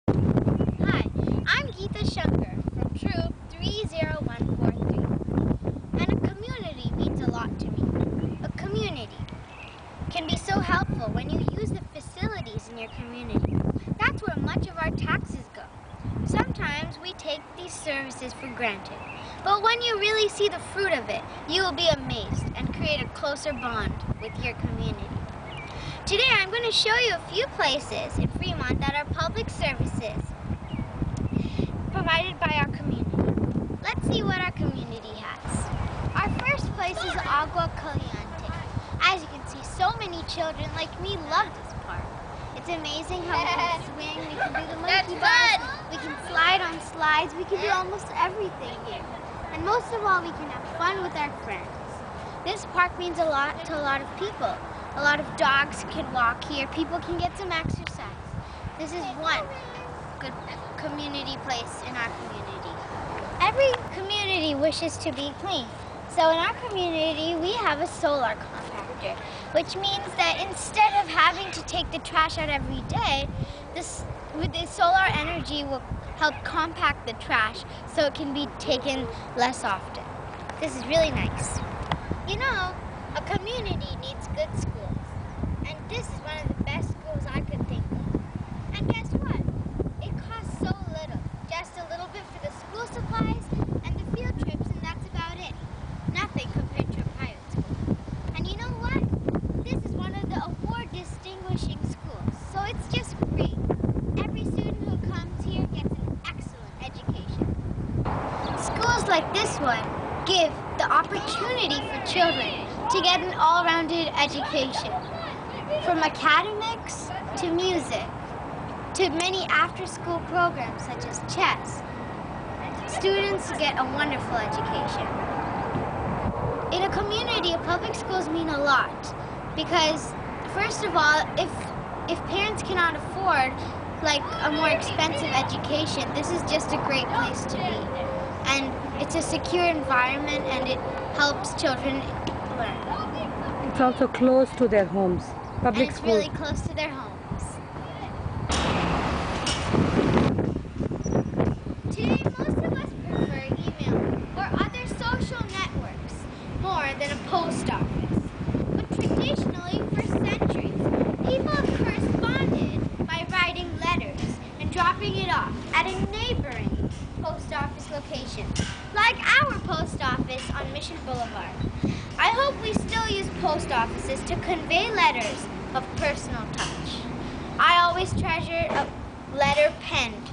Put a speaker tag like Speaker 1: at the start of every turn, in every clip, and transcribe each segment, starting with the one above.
Speaker 1: Hi, I'm Geeta Shankar from Troop 30143. And a community means a lot to me. A community can be so helpful when you use the facilities in your community. That's where much of our taxes go. Sometimes we take these services for granted, but when you really see the fruit of it, you will be amazed and create a closer bond with your community. Today I'm going to show you a few places in Fremont that are public services provided by our community. Let's see what our community has. Our first place is Agua Caliente. As you can see, so many children like me love this park. It's amazing how we can swing, we can do the monkey bars, we can slide on slides, we can do almost everything here. And most of all, we can have fun with our friends. This park means a lot to a lot of people. A lot of dogs can walk here. People can get some exercise. This is one good community place in our community. Every community wishes to be clean. So in our community, we have a solar compactor, which means that instead of having to take the trash out every day, with the solar energy will help compact the trash so it can be taken less often. This is really nice. You know, a community needs good schools, and this is one of the best schools I could think of. And guess what? It costs so little, just a little bit for the school supplies and the field trips, and that's about it. Nothing compared to a private school. And you know what? This is one of the award distinguishing schools, so it's just great. Every student who comes here gets an excellent education. Schools like this one give the opportunity for children to get an all-rounded education, from academics to music, to many after-school programs such as chess. Students get a wonderful education. In a community, public schools mean a lot because, first of all, if parents cannot afford like a more expensive education, this is just a great place to be. And it's a secure environment and it helps children learn.
Speaker 2: It's also close to their homes. Public
Speaker 1: It's
Speaker 2: school.
Speaker 1: really close to their homes. Today, most of us prefer email or other social networks more than a post office. But traditionally, for centuries, people have corresponded by writing letters and dropping it off at a neighboring post office location, like our post office on Mission Boulevard. I hope we still use post offices to convey letters of personal touch. I always treasure a letter penned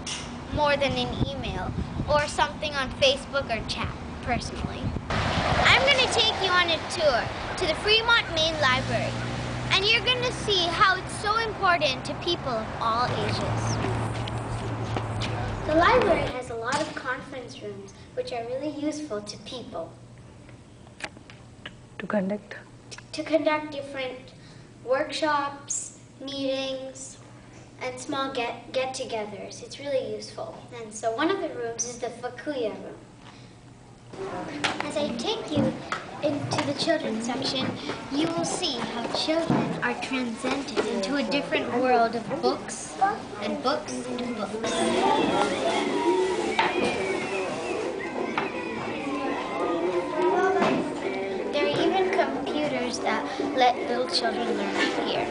Speaker 1: more than an email or something on Facebook or chat, personally. I'm going to take you on a tour to the Fremont Main Library, and you're going to see how it's so important to people of all ages. The library has a lot of conference rooms, which are really useful to people.
Speaker 2: To conduct.
Speaker 1: To conduct different workshops, meetings, and small get-togethers. It's really useful. And so one of the rooms is the Fukuya room. As I take you into the children's section, you will see how children are transcended into a different world of books and books and books. There are even computers that let little children learn here.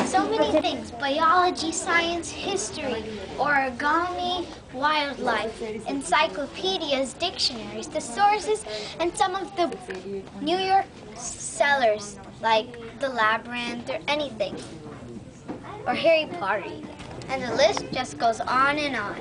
Speaker 1: So many things: biology, science, history, origami, wildlife, encyclopedias, dictionaries, thesaurus, and some of the New York sellers like The Labyrinth or anything, or Harry Potter even. And the list just goes on and on.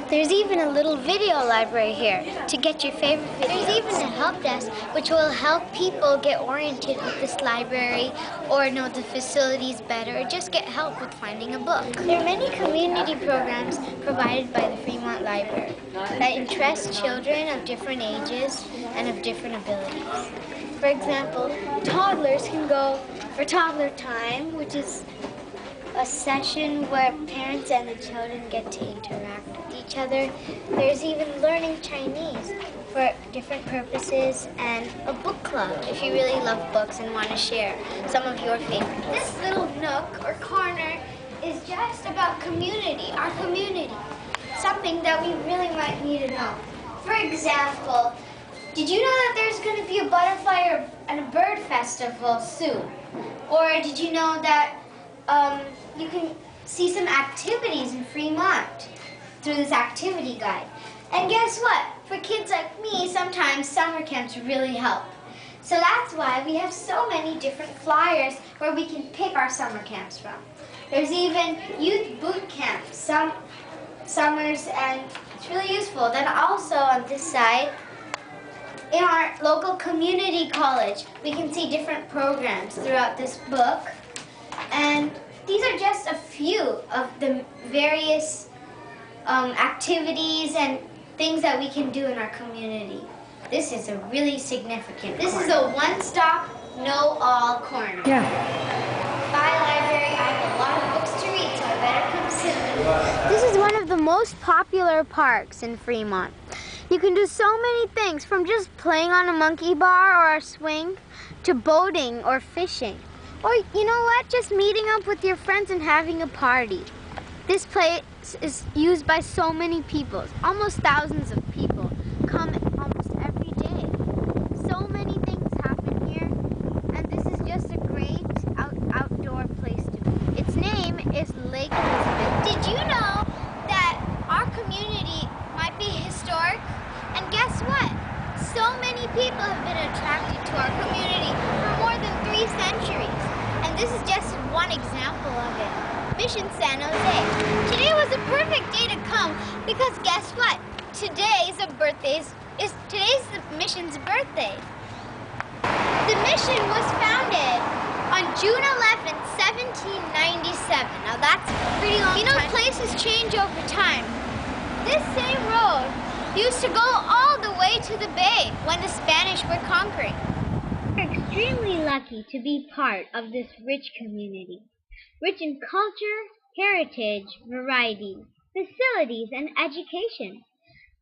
Speaker 1: There's even a little video library here to get your favorite videos. There's even a help desk which will help people get oriented with this library or know the facilities better or just get help with finding a book. There are many community programs provided by the Fremont Library that interest children of different ages and of different abilities. For example, toddlers can go for toddler time, which is a session where parents and the children get to interact with each other. There's even learning Chinese, for different purposes, and a book club if you really love books and want to share some of your favorites. This little nook or corner is just about community, our community, something that we really might need to know. For example, did you know that there's going to be a butterfly and a bird festival soon? Or did you know that you can see some activities in Fremont through this activity guide? And guess what? For kids like me, sometimes summer camps really help. So that's why we have so many different flyers where we can pick our summer camps from. There's even youth boot camps, some summers, and it's really useful. Then also on this side, in our local community college, we can see different programs throughout this book. And these are just a few of the various activities and things that we can do in our community. This is a really significant corner. This is a one-stop, know-all corner.
Speaker 2: Yeah.
Speaker 1: Bye, library. I have a lot of books to read, so I better come soon. This is one of the most popular parks in Fremont. You can do so many things, from just playing on a monkey bar or a swing to boating or fishing. Or, you know what, just meeting up with your friends and having a party. This place is used by so many people. Almost thousands of people come almost every day. So many things happen here, and this is just a great outdoor place to be. Its name is Lake Elizabeth. Did you know that our community might be historic? And guess what? So many people have been attracted to our community for more than 3 centuries. And this is just one example of it. Mission San Jose. Today was a perfect day to come because guess what? Today's the mission's birthday. The mission was founded on June 11th, 1797. Now that's a pretty long time. You know, places change over time. This same road used to go all the way to the bay when the Spanish were conquering. We're extremely lucky to be part of this rich community, rich in culture, heritage, variety, facilities, and education.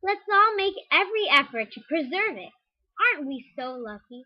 Speaker 1: Let's all make every effort to preserve it. Aren't we so lucky?